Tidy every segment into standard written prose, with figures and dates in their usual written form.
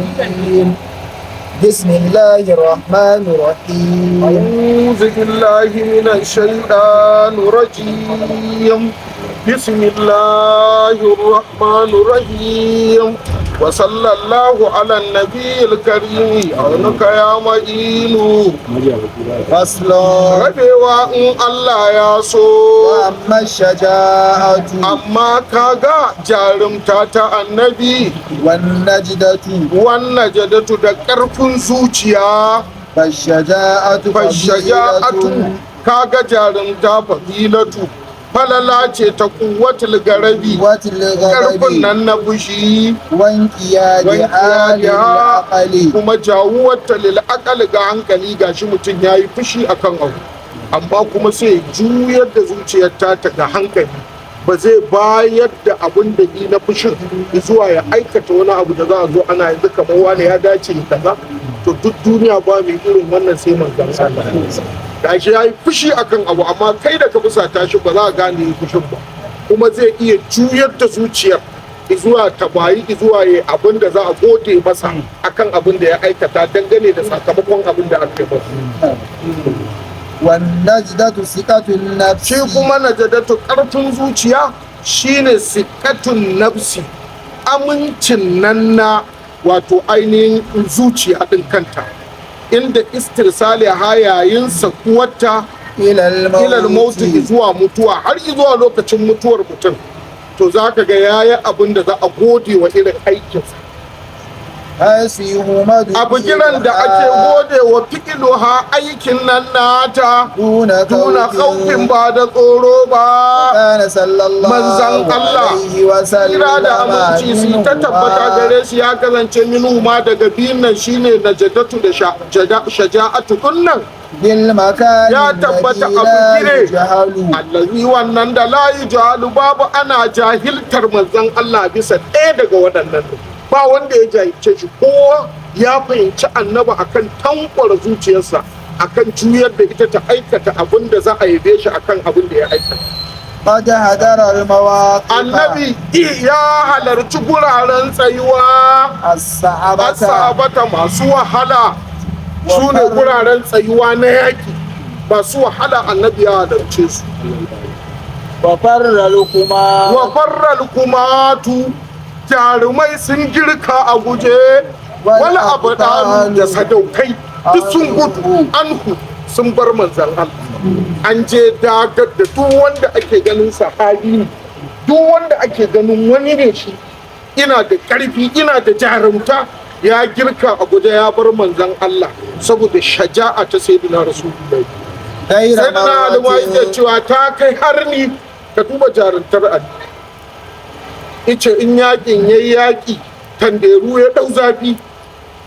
الرجيم بسم الله الرحمن الرحيم أعوذ بالله من الشيطان الرجيم بسم الله الرحمن الرحيم وصلى الله على النبي الكريم أولك يا معين فصل rabewa in Allah ya so وأما الشجاعة amma kaga jarumta ta annabi والنجدة wannan jadatu da ƙarfin zuciya فالشجاعة fashaja'atu فضيلة kaga jarumta fadilatu falala ce ta kuwatul garabi قوة ƙarfin الغضب nan na fushi وانقياد حال العقل kuma jawuwarta lil aqal ga hankali gashi mutum yayi fushi akan abu amma kuma sai juyar da zuciyar ta ga hankali ba zai bayar da abin da yi na fushin zuwa ya aikata wani abu da za a zo ana yanzu kamar wani ya dace kaza to duk duniya ba mai irin wannan sai manzon Allah gashi yayi fushi akan abu amma kai da ka fusata shi ba za ka gane fushin ba kuma zai iya juyar da zuciyar zuwa tabayi zuwa ya abin da za a gode masa akan abin da ya aikata dangane da sakamakon abin da aka yi masa والنجدة ثقة النفس shi kuma najadatu karfin zuciya shine sikatun nafsi amincin nan na wato ainihin zuciya din kanta inda istirsali ha yayin sakuwarta إلى ilal الموت mautu zuwa mutuwa har zuwa lokacin mutuwar mutum to zaka ga yayi abin da za a gode wa irin aikinsa أسيهما abu kiran da ake gode wa fi'iluha aikin nan nata دون tuna خوف kaufin ba da tsoro ba كان صلى الله manzan Allah عليه وسلم kira da aminci su ta tabbata gare shi ya kasance minu ma daga biyun nan shine najadatu da shaja'atu kunnan بالمكان ya tabbata الذي abu لا gire يجهل allazi wannan da la jahalu babu ana jahiltar manzan Allah bisa ɗaya daga waɗannan ba wanda ya jahilce shi kowa ya fahimci annaba akan tankwara zuciyarsa akan juyar da ita ta aikata abin da za a yabe shi akan abin da ya aikata قد هدر المواقف annabi ya halarci guraren tsayuwa الصعبة asabata masu wahala su ne guraren tsayuwa na yaƙi masu wahala annabi ya halarce su وفر لكما wa farral kumatu jarumai sun girka a guje wala abu da sadaukai duk sun gudu anhu sun bar manzan Allah an je dagar da duk wanda ake ganin sahabi ne duk wanda ake ganin wani ne shi ina da ƙarfi ina da jarumta ya girka a guje ya bar manzan Allah saboda shaja'a ta sayyidina rasulullahi غير sayyidina alwa مرة yake cewa ta kai har ni ka duba jarumtar Ali ice in yakin yayi yaki tanderu ya dau zafi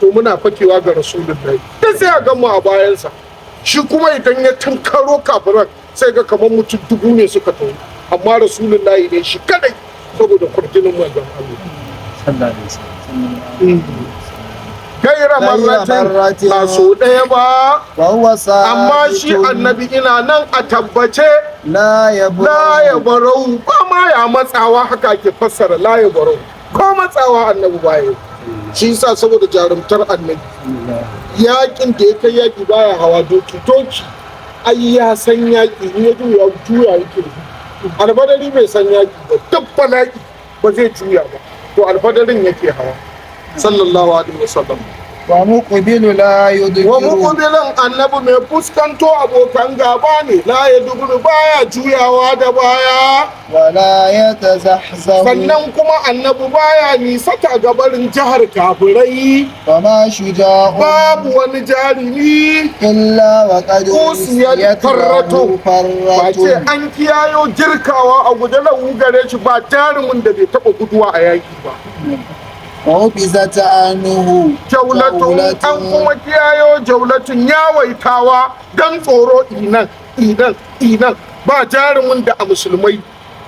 to muna fakewa ga rasulullahi da sai a gamu a bayansa shi kuma idan ya tunkaro kafiran sai ga kamar mutum dubu ne suka tawo amma rasulullahi ne shi kadai saboda kurjinin manzon Allah gaira marratin ba so ɗaya ba وهو amma ثابت shi annabi ina nan a tabbace لا la يبرأ ya barau ba ma ya matsawa haka ke fassara la ya barau ko matsawa annabi baya shi yasa saboda jarumtar annabi yakin da ya kai yaki baya hawa doki ai ya san yaki in ya juya yake alfadari bai san yaki ba duk bala'i ba zai juya ba to alfadarin yake hawa sallallahu alaihi wasallam ومقبل لا wa يدبر muqbilan annabi mai fuskanto abokan gaba ne la ya duburu baya juyawa da baya ولا يتزحزح sannan kuma annabi baya nisata gabarin jihar kafirai وما شجاع babu wani jarumi إلا وقد أوصيت أوصيت فرته. له ba ce فرة an kiyayo girkawa a guje lahu gare shi ba jarumin da bai taba guduwa a yaki ba وحفظت عنه jaulatun an kuma kiyayo jaulatun yawaitawa dan tsoro inan ba jarumin da a musulmai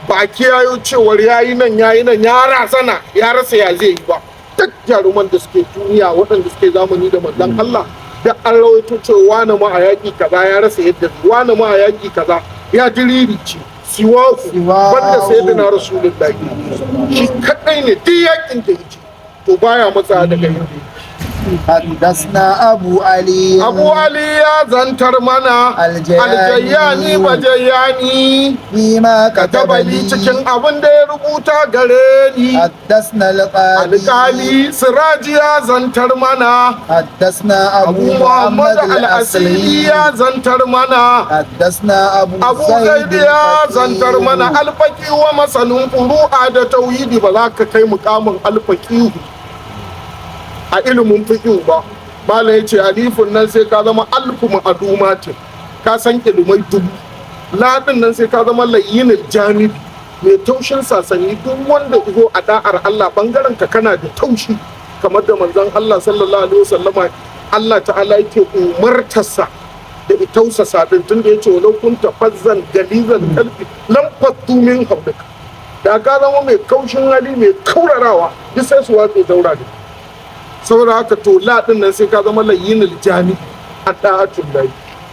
ba kiyayo cewar yayi nan ya razana ya rasa ya zai yi ba duk jaruman da suke duniya waɗanda suke zamani da manzon Allah da an rawaito cewa wani ma a yaƙi kaza ya rasa yadda wani ma a yaƙi kaza ya diriri ce siwaku banda sayyidina rasulullahi shi kadai ne duk yaƙin da yake to baya matsa daga inda حدثنا أبو علي Abu Ali ya zantar mana Aljayyani Bajayyani فيما كتب katabali لي cikin abin da ya rubuta gare ni. حدثنا القاضي Alƙali Siraji ya zantar mana حدثنا Abu أبو Muhammad محمد Al-Asili الأصلي ya zantar mana حدثنا أبو Abu زيد Zaid ya zantar الفقيه mana alfaki wa masanin furu'a da tauhidi ba za ka kai mukamin alfaqihu a ilimin fiqh ba. Malam yace alifun nan sai ka zama alfu ma'adumatin ka san ilimai dubu, ladin nan sai ka zama layyinul janibi mai taushin sasanni. Duk wanda izo a da'ar Allah bangaren ka kana da taushi kamar da manzon Allah sallallahu alaihi wasallama Allah ta'ala yake umartarsa da tausasa din tunda yace walau kunta fazzan galizan qalbi lam fattu min hawlika, da ka zama mai kaushin hali mai kaurarawa duk sai su watsa daura da saboda haka to la din nan sai ka zama layyinul jami a da'atul lahi,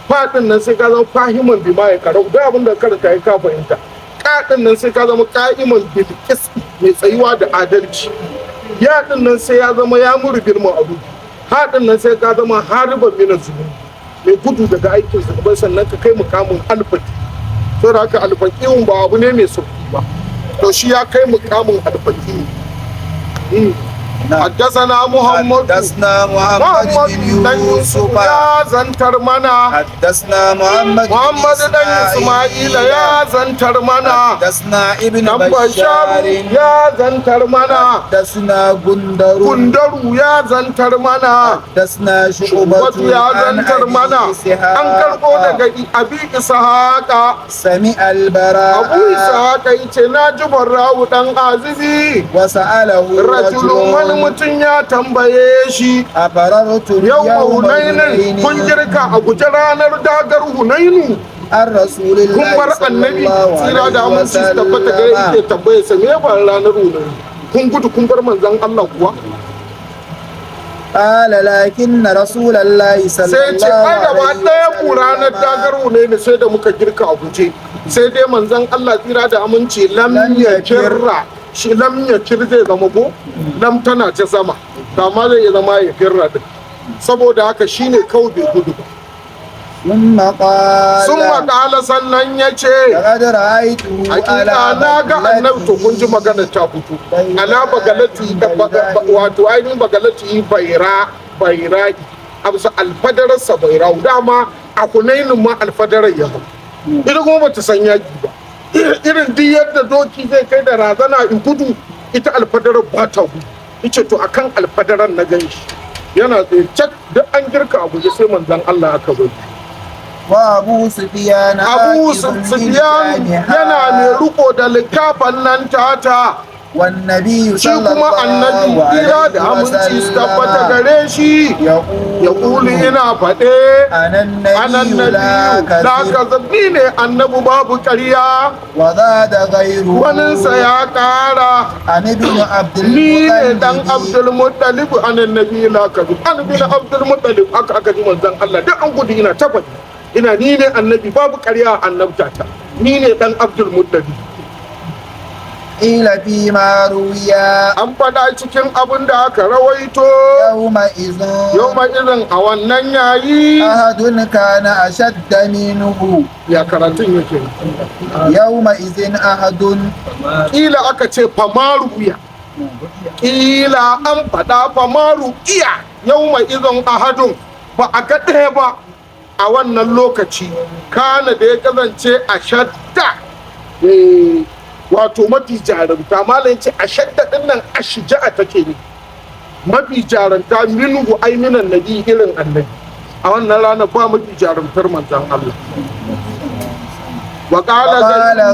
fa din nan sai ka zama fahiman bima ya karau da abin da karanta ya ka fahimta, ka din nan sai ka zama qa'iman bil qist mai tsayuwa da adalci, ya din nan sai ya zama ya muru bil ma'ruf, ha din nan sai ka zama hariban min zunubi mai gudu daga aikin zunubai, sannan ka kai mukamin alfaki. Saboda haka alfaqihun ba abu ne mai sauki ba, to shi ya kai mukamin alfaqih. حدثنا محمد حدثنا محمد بن يوسف يا زنتر منا حدثنا محمد بن إسماعيل يا زنتر منا حدثنا ابن بشار بشار يا زنتر منا حدثنا غندر يا زنتر منا حدثنا شعبة يا عن زنتر منا أبي إسحاق an karɓo daga abi ishaqa سمع البراء abu ishaqa yace na ji barrawu dan azizi وسأله rajulun wani رجل mutum ya tambaye shi أفررتم yau يوم hunainin kun هنين girka a guje ranar dagar hunainu عن رسول kun الله bar صلى annabi الله tsira da عليه aminci su tabbata gare وسلم yake tambaye sa me ba ranar hunainu kun gudu kun bar manzon Allah kuwa قال لكن رسول الله صلى sai ce الله ai gaba عليه ɗaya mu ranar dagar وسلم hunainu sai da muka girka a guje, sai dai manzon Allah tsira da aminci lam ya kirra shi lam ya kir zai zama ko lam tana ta sama amma zai zama ya kirra din saboda haka shine kawai bai gudu ba. ثم قال sun makala sannan ya ce لقد رأيته على hakika na ga annabi to kun ji maganar ta fito ala bagalati wato ainihin bagalati baira amsa alfadararsa baira dama a kunainin ma alfadarar ya hau ita kuma bata san yaki ba irin duk yadda doki zai kai da razana in gudu ita alfadarar ba ta gudu ita to akan alfadarar na ganshi yana tsaye cak duk an girka a guje sai manzon Allah aka bari. وأبو سفيان Abu آخذ Sufyan yana mai بلجامها riko da likafan nan tata, والنبي shi صلى kuma annabi الله kira عليه da aminci su tabbata وسلم gare shi ya يقول kuli ina faɗe أنا anan النبي لا nabiyu la كذب kazabi ne annabi babu ƙarya, وزاد غيره waninsa ya ƙara عن ابن عبد ni ne dan المطلب Abdul Muttalib anan nabi la kazib an bin Abdul Muttalib aka ji manzon Allah duk an gudu ina tabbata ina ni ne annabi babu ƙarya a annabtata ni ne dan Abdul Muttalib. قيل فيما روي An faɗa cikin abin da aka rawaito يومئذ yau ma irin a wannan yayi أحد كان أشد منه ya karatun yake يومئذ أحد ƙila aka ce famaru iya ƙila an faɗa famaru iya yau ma izin ahadun ba a ga ɗaya ba a wannan lokaci kana da ya kasance a shadda wato mafi jarumta malam ce a shadda ɗin nan a shija'a take ne mafi jarumta minhu ai minan nabi irin annabi a wannan rana ba mafi jarumtar manzon Allah wa qala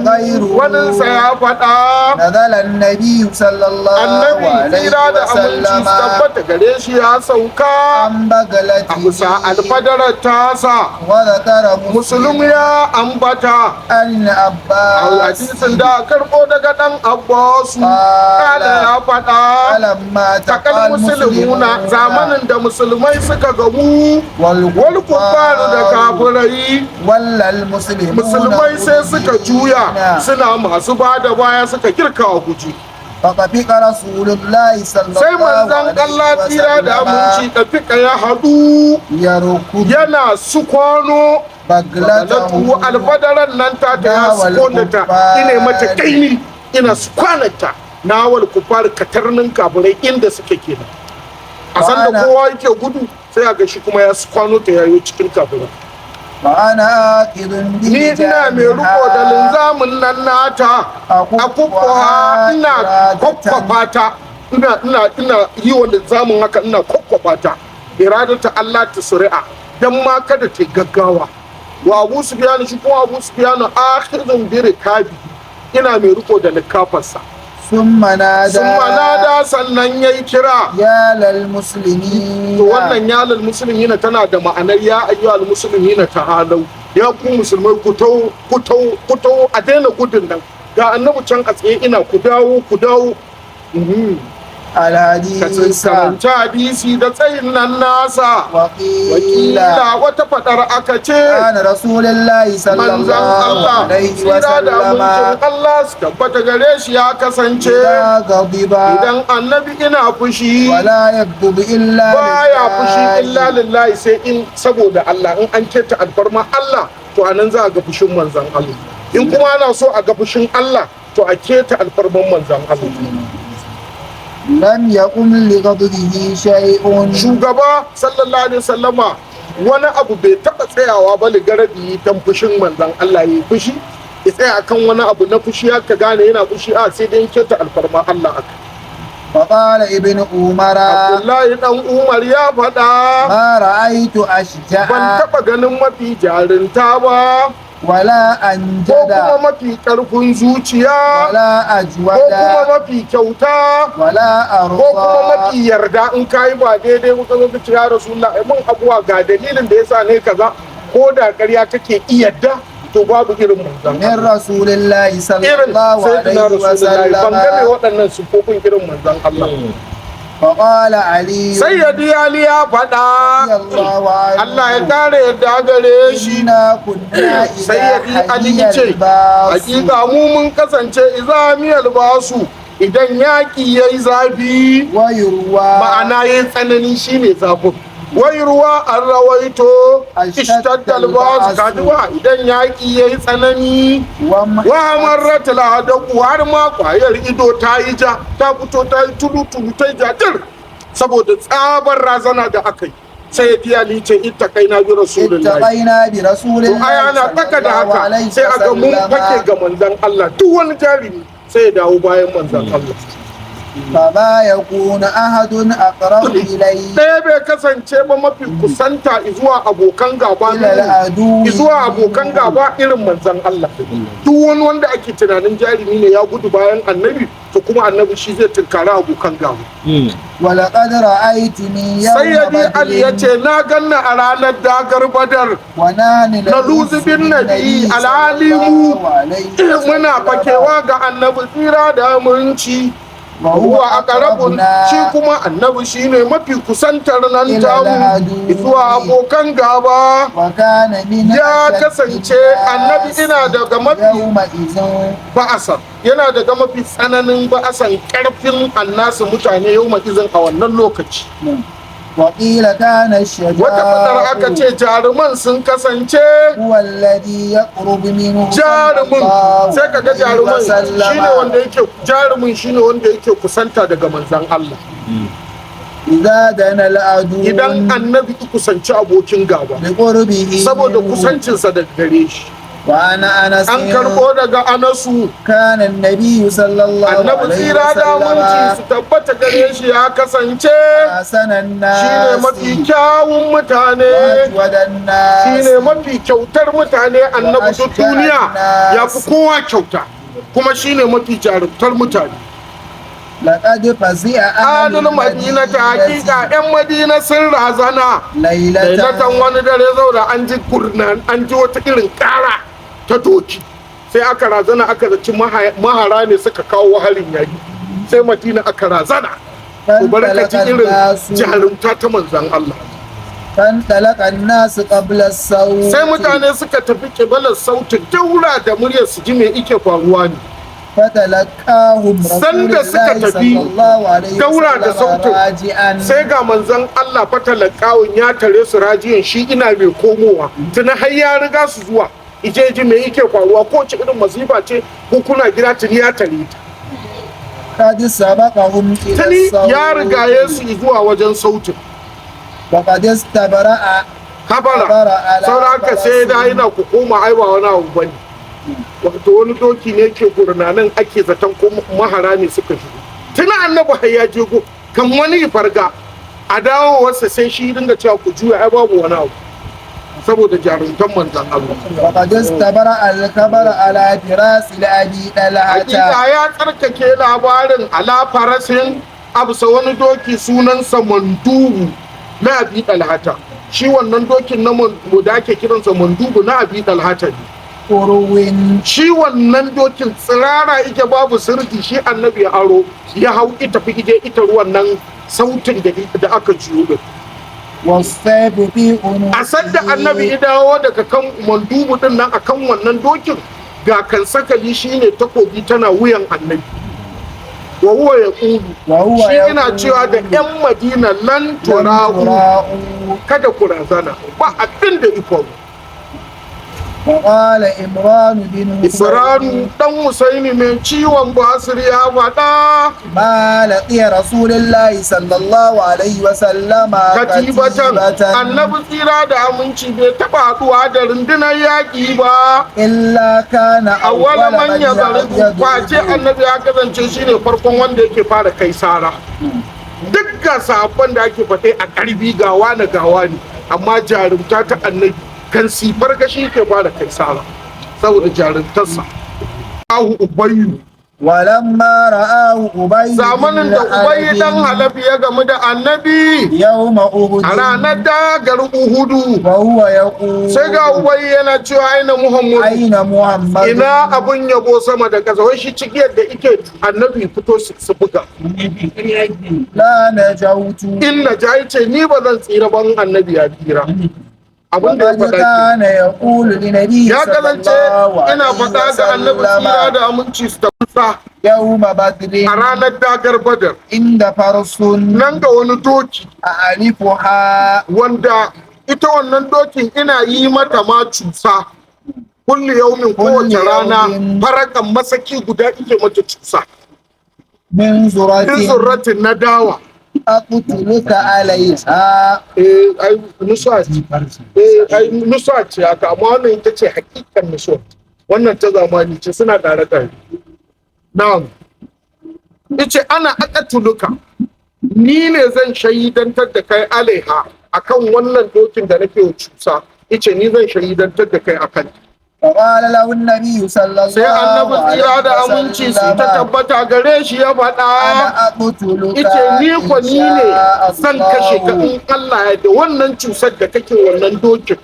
غيره waninsa ya faɗa نزل النبي صلى الله annabi عليه tsira da aminci وسلم su tabbata gare shi ya sauka عن a bisa بغلته alfadarar tasa وذكر musulun مسلم ya ambata عن a عباس hadisin da karɓo daga ɗan abbasu kala ya faɗa فلما takal تقى musulmuna المسلمون zamanin da musulmai suka gamu wal kuffaru da kafirai ولا المسلمون musulmai sai suka juya suna masu ba da baya suka kirka a guji فطفق رسول الله صلى sai الله manzon Allah عليه tira da aminci وسلم tafika ya haɗu يركض yana su kwano بغلته alfadaran nan ta ya su konata ina mata kaini ina su kwanata na wal kufar katarnin kafirai inda suke kenan a san da kowa yake gudu sai a ga shi kuma ya su kwano ta yayo cikin kafirai وأنا آخذ ni ina mai riko da linzamin nan nata a kukkuha ina kwakwafa ta ina yi wa linzamin haka ina kwakwafa ta iradata Allah ta suri'a dan ma kada ta gaggawa wa Abu Sufyan shi kuma Abu Sufyan akhidun bi rikabi ina mai riko da likafarsa ثم نادى sannan yayi kira يا للمسلمين to wannan yalal muslimina tana da ma'anar ya ayyuhal muslimina ta'alau ya ku musulmai ku tau a daina gudun nan ga annabi can a tsaye ina ku dawo الحديث karanta hadisi da tsayin nan nasa وقيل wakila wata fadar aka ce كان رسول الله صلى manzon الله Allah عليه sira da وسلم amincin Allah su tabbata gare shi ya kasance إذا غضب idan annabi ina fushi ولا يغضب إلا baya fushi illa لله lillahi sai in saboda Allah in an keta alfarma Allah to anan za a ga fushin manzon Allah in kuma ana so a ga fushin Allah to a keta alfarman manzon Allah لم يقم لغضبه شيء shugaba sallallahu alaihi wasallama wani abu bai taba tsayawa ba ligarabi dan fushin manzon Allah yayi fushi ya tsaya akan wani abu na fushi haka gane yana fushi a sai dai keta alfarma Allah aka فقال ابن عمر Abdullahi dan Umar ya faɗa ما رأيت أشجع ban taba ganin mafi jarinta ba ولا ko أنجد kuma mafi ƙarfin zuciya ولا ko أجود kuma mafi kyauta ولا ko kuma أرضى mafi yarda in kayi ba daidai kuka zo kace ya rasulullah ai mun abuwa ga dalilin da yasa ne kaza ko da ƙarya kake iyadda to babu irin manzon من رسول الله صلى irin الله sayyidina عليه rasulullahi ban ga me وسلم waɗannan sufofin irin manzon Allah فقال علي sayyidi ali ya faɗa رضي الله عنه Allah ya kare yadda gare shi إنا كنا إذا sayyidi ali حيي yace الباس hakika mu mun kasance izamiyal basu idan yaki yayi zafi ويروى ma'ana yayin tsanani shine zafin wai ruwa an rawaito ishtaddal bas kaduwa idan yaki yayi tsanani wa marratul hadaku har ma kwayar ido ta yi ja ta fito ta yi tulu ta yi jajir saboda tsabar razana da aka yi sai ya biya ni ce ita kai na bi rasulullahi اتقينا برسول to الله aya na صلى taka da الله haka عليه sai a ga mun fake وسلم ga manzon Allah duk wani jarumi sai ya dawo bayan manzon Allah فما يكون أحد أقرب إليه ɗaya bai kasance ba mafi kusanta zuwa abokan gaba إلى العدو zuwa abokan gaba irin manzon Allah duk wani wanda ake tunanin jarumi ne ya gudu bayan annabi to kuma annabi shi zai tunkara abokan gaba ولقد رأيتني يوم sayyidi ali ya بدر ce na ganna a ranar dagar badar ونحن na luzubin nabi alalimu muna fakewa ga annabi tsira da aminci huwa aqrabun shi kuma annabi shine mafi kusantar nan tamu zuwa abokan gaba وكان من ya أشد kasance annabi ina daga mafi يومئذ ba'asan yana daga mafi tsananin ba'asan karfin annasu mutane yau izin a wannan lokaci وقيل كان الشجاع wata fadar aka ce jaruman sun kasance هو الذي يقرب منه jarumin sai kaga jaruman وسلم shine wanda yake jarumin shine wanda yake kusanta daga manzon Allah إذا دنا العدو idan annabi ki kusanci abokin gaba بقربه saboda منه. kusancinsa daga gare shi وأنا أنس an karbo daga anasu كان النبي صلى الله annabi عليه tsira da aminci su وسلم tabbata gare shi ya kasance أحسن shine الناس mafi kyawun mutane وأجود الناس shine mafi kyautar mutane annabi duk duniya ya fi kowa kyauta kuma shine mafi jarumtar mutane لقد فزع أهل alul madina ta hakika yan madina sun razana ليلة lailatan wani dare zaura an ji kurnan an ji wata irin kara ta doki sai aka razana aka zaci mahara ne suka kawo harin yayi sai madina aka razana ku barkaci irin jarumta ta manzon Allah فانطلق الناس قبل الصوت sai mutane suka tafi kibalar sautin daura da muryar su ji me ike faruwa ne فتلقاهم رسول Sanda suka الله tafi صلى الله عليه daura da وسلم sautin, راجعا sai ga manzon Allah fatalakawun ya tare su rajiyan shi ina mai komowa tuna har ya riga su zuwa ijeji me yake faruwa ko ce irin masifa ce ko kuna gida tuni ya tare ta قد سبقهم إلى tuni ya rigaye الصوت su zuwa wajen sautin وقد استبرأ kabara sauraka sai da yana ku koma aiwa wani abu bane wato wani doki ne ke gurnanan ake zaton ko mahara ne suka shigo tuna annabi har ya je go kan wani farga a dawowarsa sai shi dinga cewa ku juya ai babu wani abu saboda jarumtan manzon Allah وقد استبرأ الخبر على فراس لأبي طلحة hakika ya tsarkake labarin ala farasin absa wani doki sunansa mandubu na abi dalhata shi wannan dokin na mandubu da ake kiransa mandubu na abi dalhata ne قرو shi wannan dokin tsirara ike babu sirri shi annabi ya aro ya hau ita fi ita ruwan nan sautin da aka jiyo din والسيف في a sanda عنقه annabi ya dawo daga kan mandubu din nan akan wannan dokin ga kan sakali shine takobi tana wuyan annabi wa huwa yaqulu وهو shi ina يقول cewa da yan madina lan لن tura'u تراءوا. kada ku razana ba abin da ifo وقال إمران بن Isra'u dan Husaini mai ciwon basir ya faɗa ما لقي رسول الله صلى الله عليه وسلم katibatan annabi tsira da aminci bai taɓa haɗuwa da rundunar yaƙi ba إلا كان awwala أول man من yazariku face يضرب annabi ya kasance shine farkon wanda yake fara kai sara duk ga sahabban da ake faɗe a ƙarfi gawa na gawa ne amma jarumta ta annabi kan sifar gashi ke fara kai sara saboda jarumtarsa ahu ubayyu ولما رآه أبي zamanin بن da ubayyu dan حلب halabi ya gamu da annabi يوم أحد a ranar dagar uhudu وهو يقول sai ga ubayyu yana cewa aina muhammadu أين محمد ina abun yabo sama da ƙasa wai shi cikiyar da ike annabi fito su buga لا نجوت in na jayi ce ni ba zan tsira ban annabi ya tsira abin da ya وقد faɗa كان يقول لنبي ya صلى kasance الله ina عليه faɗa ga annabi tsira وسلم da aminci su tabbata يوم بدر a ranar dagar badar عند فرس nan ga wani doki أعرفها wanda ita wannan dokin ina yi mata ma cusa kulli yaumin kowace rana yaumin. farakan masaki guda ike mata cusa من in زرة zurratin na dawa أقتلك عليها ai nusa ce ai nusa ce haka amma wannan ita ce hakikan nusa wannan ta zamani ce suna tare tare na'am yace ana aqatuluka ni ne zan shahidantar da kai alaiha akan wannan dokin da nake cusa yace ni zan shahidantar da kai akan فقال له النبي صلى sai annabi الله tsira da عليه aminci su ta وسلم tabbata gare shi ya faɗa أنا أقتلك ita ni ko إن ni ne شاء zan kashe ka الله in Allah ya da wannan cusar da kake wannan dokin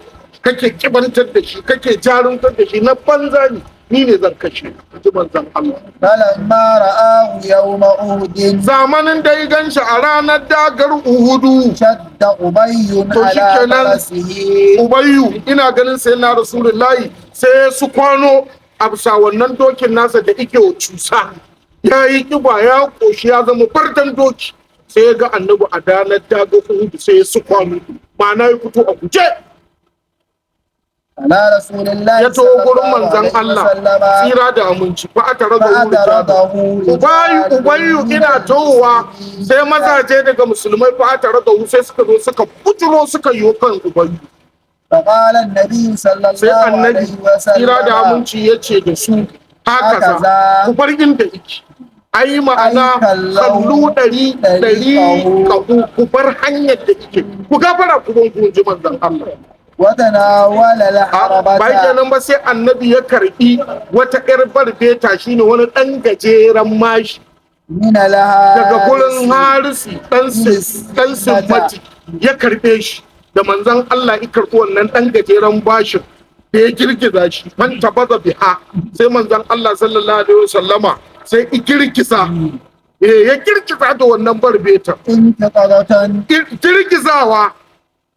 kake kibantar da shi kake jarumtar da shi na banza ni ne zan kashe ji manzon Allah فلما رآه يوم أحد zamanin da ya ganshi a ranar dagar Uhudu شد أبي To على shikenan. فرسه Ubayyu ina ganin sai na Rasulullahi sai su kwano a bisa wannan dokin nasa da ike wa cusa ya yi kiba ya koshi ya zama bardan doki sai ya ga annabi a danar dagar Uhudu sai ya su kwano ma'ana ya fito a guje على رسول الله ya taho gurin manzon عليه Allah وسلم tsira da aminci fa aka raga فأدركه Ubayyu ina towa sai mazaje daga musulmai fa aka raga sai suka zo suka bujuro suka yi kan Ubayyu فقال النبي صلى sai الله annabi عليه tsira da وسلم aminci ya ce da su haka Hakaza. za ku bar inda yake ai ma'ana Ai, kallau kallu ɗari ƙahu ku bar hanyar da yake ku gafara ku ban ku ji manzon Allah وتناول bayan الحربة kenan ba sai annabi ya karbi wata ƴar barbeta shine wani ɗan gajeren mashi من لها daga gurin harisi ɗan simmati ya karɓe shi da manzon Allah ya karɓi wannan ɗan gajeren bashin da ya girgiza shi man tabaza biha sai manzon Allah sallallahu alaihi wasallama sai ya girgiza ya girgiza da wannan barbeta انتقضة girgizawa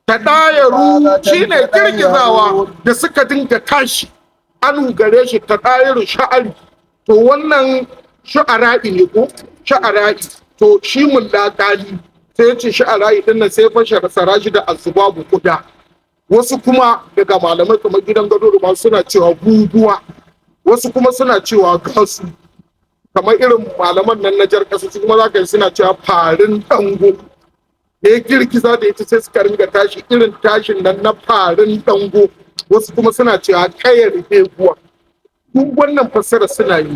ta ɗayaru shine girgizawa da suka dinga tashi an gare shi ta ɗayaru sha'ari to wannan sha'ara'i ne ko sha'ara'i, to shi mullaqali sai ya ce sha'ara'i din nan sai fashe sarashi da azbabu kuda. Wasu kuma daga malamai kamar gidan gado da suna cewa guguwa, wasu kuma suna cewa gasu, kamar irin malaman nan na jar kasa kuma za ka yi suna cewa farin dango da ya girgiza da ita sai suka ringa tashi irin tashin nan na farin dango. Wasu kuma suna cewa kayar heguwa. Duk wannan fassara suna yi.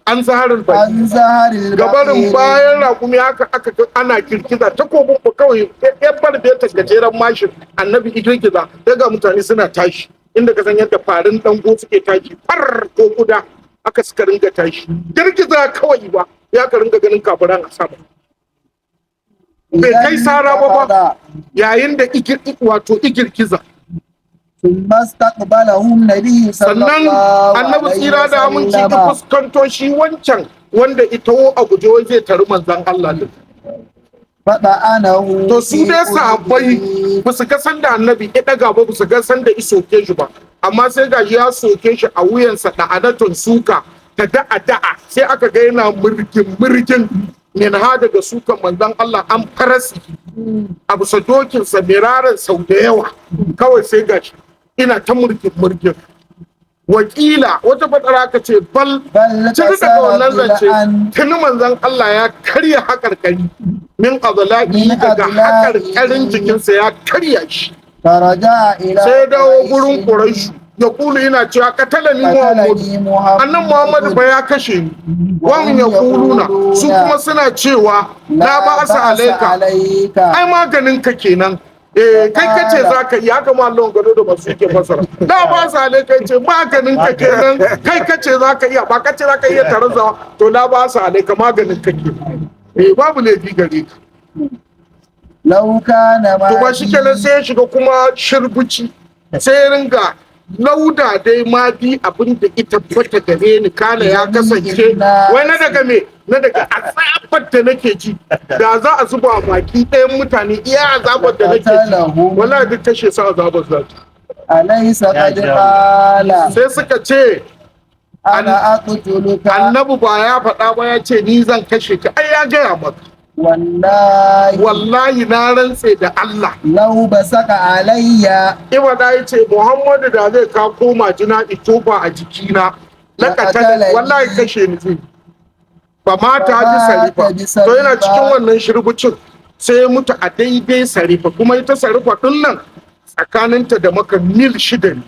An zaharin baki, an zaharil gabarin bayan raƙumi haka aka ana girgiza takobin ba kawai ya bar da ta gajeren mashin annabi girgiza daga mutane suna tashi inda ka san yadda farin dango suke tashi far ko guda aka suka ringa tashi girgiza kawai ba ya ka ringa ganin kafiran a sama bai kai sara ba yayin da wato igirgiza. mastaqbalahum nabi sannan annabi tsira da aminci ya fuskanto shi wancan wanda ita a guje wai zai tari manzon Allah din. anahu To su dai sahabbai ba su ga sanda annabi ya daga ba su ga sanda isoke shi ba, amma sai ga ya soke shi a wuyansa da adatun suka ta da'a sai aka ga yana murgin min ha daga sukan manzon Allah an farasi a bisa dokinsa miraran sau da yawa kawai sai gashi ina ta murgin wakila wata fadara ka ce bal cire daga wannan zance tuni manzon Allah ya karya haƙarƙari min azlaqi daga haƙarƙarin jikinsa ya karya shi sai dawo gurin Quraysh ya kulu yana cewa katalani Muhammadu annan Muhammadu ba ya kashe ni wani ya kuluna su kuma suna cewa na ba sa alaika ai maganin ka kenan kai kace zaka yi haka mallan gado da masu yake fasara na ba sa alaika ce maganin ka kenan kai kace zaka iya ba kace zaka iya tarazawa to na ba sa alaika maganin ka kenan babu laifi gare ka lauka na ma to ba shi kenan sai ya shiga kuma shirbuci sai ringa lauda dai ma bi abin da ita bata gare ni kana ya kasance wai na daga me na daga azabar da nake ji da za a zuba maki ɗayan mutane iya azabar da nake ji wallahi duk kashe sa azabar za ta alaysa qad qala sai suka ce ana aqtuluka annabi ba ya faɗa ba ya ce ni zan kashe ka ai ya gaya maka wallahi na rantse da Allah lau basaka alayya ibada ya ce Muhammadu da zai ka koma jina itofa a jikina lakata wallahi kashe ni zai ba mata ji sarifa to yana cikin wannan shirbucin sai ya mutu a daidai sarifa kuma ita sarifa din nan tsakaninta da maka mil 6 ne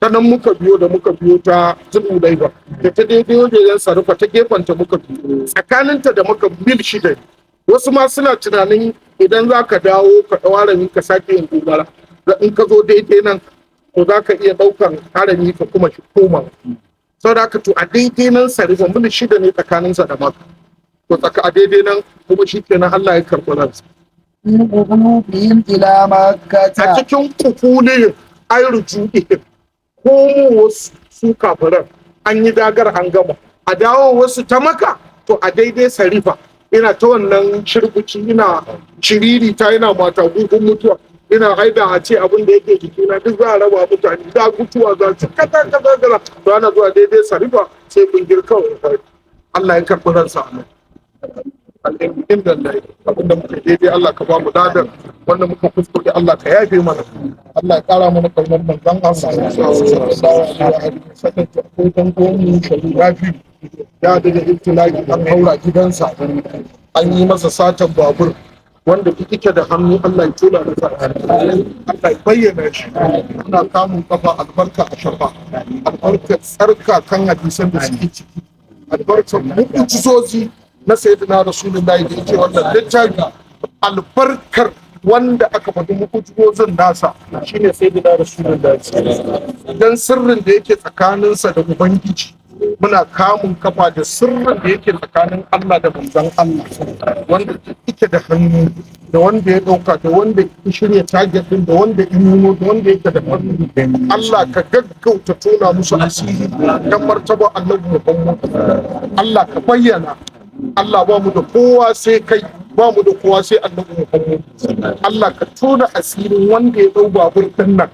ta nan muka biyo ta zubu laiba da ta daidai wajen sarifa ta gefanta muka biyo tsakaninta da maka mil 6 ne. Wasu ma suna tunanin idan za ka dawo ka ɗau harami ka sake yin umara in ka zo daidai nan to za ka iya ɗaukan harami ka kuma shi koma saboda haka to a daidai nan sarifa mil 6 ne tsakaninsa da maka to a daidai nan kuma shi kenan Allah ya karɓi ransa qulubihim ila makkah a cikin kukulihim ay rujuihim ko wasu su kafiran an yi dagar an gama a dawo wasu ta maka to a daidai sarifa ina ta wannan shirkuci ina shiriri ta yana mata gugun mutuwa ina haida a ce abin da yake jikina duk za a raba mutane da mutuwa za su kaza to ana zuwa daidai sarifa sai kungiyar kawai Allah ya karɓi ransa a nan alhamdulillah abin da muka daidai Allah ka ba mu dadar wanda muka kuskure Allah ka yafe mana Allah ya kara mana kaunar manzon Allah sallallahu alaihi wasallam ko dan gomu shari'a ya daga ibtila'i an haura gidansa an yi masa satan babur wanda duk yake da hannu Allah ya tona da Allah ya bayyana shi ana kamun kafa albarka a shafa albarka tsarka kan hadisan da suke ciki albarkar mu'jizozi na sayyidina rasulullahi da yake wannan littafi albarkar wanda aka faɗi mu'jizozin nasa shine sayyidina rasulullahi dan sirrin da yake tsakaninsa da ubangiji muna kamun kafa da sirrin da yake tsakanin Allah da manzon Allah wanda yake da hannu da wanda ya dauka da wanda ya shirya target din da wanda ya nuno da wanda yake da hannu Allah ka gaggauta tona musu asiri dan martaba Annabi Muhammad Allah ka bayyana Allah ba mu da kowa sai kai ba mu da kowa sai Annabi Muhammad Allah ka tona asirin wanda ya dau babur din nan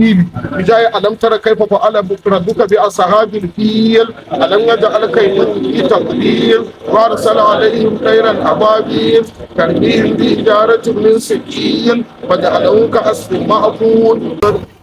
الفيل بجاي ألم ترى كيف فعل ربك بأصحاب الفيل ألم يجعل كيدهم في تضليل وأرسل عليهم طيرا أبابيل ترميهم بحجارة من سجيل فجعلهم كعصف مأكول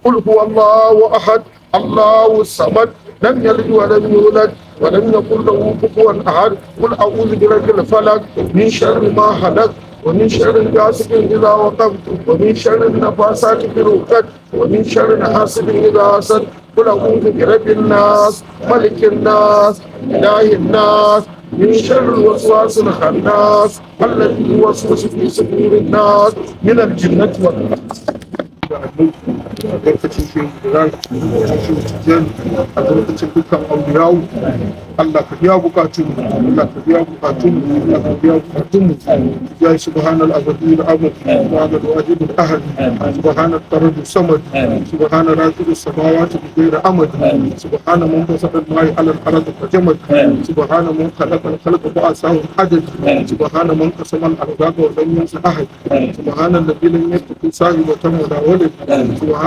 قل هو الله أحد الله الصمد لم يلد ولم يولد ولم يكن له كفوا أحد قل أعوذ برب الفلق من شر ما خلق ومن شر غاسق إذا وقب ومن شر النفاثات في العقد ومن شر حاسد إذا حسد قل أعوذ برب الناس ملك الناس إله الناس من شر الوسواس الخناس الذي يوسوس في صدور الناس من الجنة والناس. albarkacin shi albarkacin dukkan auliyawu Allah ka biya bukatun Allah ka biya bukatun Allah ka biya bukatun ya subhanal azim al-amr wa al-wajib al-ahad subhanal farad samad subhanal rafiq as-samawati bi ghayri amad subhana man fasada al-ma'i ala al-ard fajamad subhana man khalaqa al-khalqa fa'asahu adad subhana man qasama al-arzaqa wa lam yansa ahad subhana alladhi lam yattaqi sahibatan wa la walad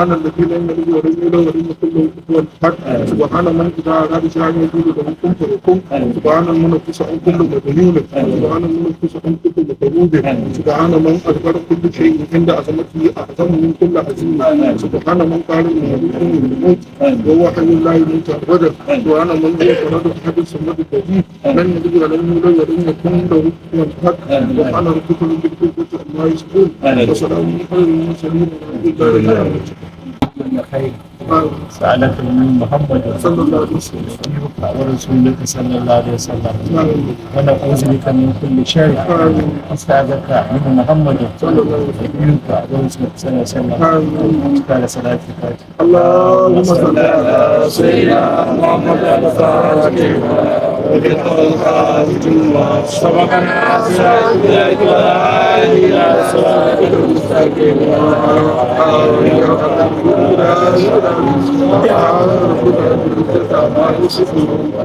سبحان الذي لم يلد ولم يولد ولم يكن له كفوا احد سبحان من اذا اراد شيئا يقول له كن فيكون سبحان المنفس عن كل مدلول سبحان المنفس عن كل مدلول سبحان من اكبر كل شيء عند عظمته اعظم من كل عظيم سبحان من قال من الموت وهو حي لا يموت ابدا سبحان من هو فرد احد الصمد الكبير لم يلد ولم يولد ولم يكن له كفوا احد سبحان ربك رب العزه عما يصفون وسلام على المرسلين خير سألك من محمد صلى الله عليه وسلم ورسولك صلى الله عليه وسلم ونعوذ بك من كل شر أستعاذك من محمد صلى الله عليه وسلم نبيك ورسولك صلى الله عليه وسلم قال صلاة الفاتحة اللهم صل على سيدنا محمد الفاتح سبقنا سيدنا إلى صراطك المستقيم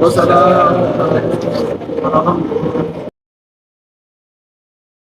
وسلام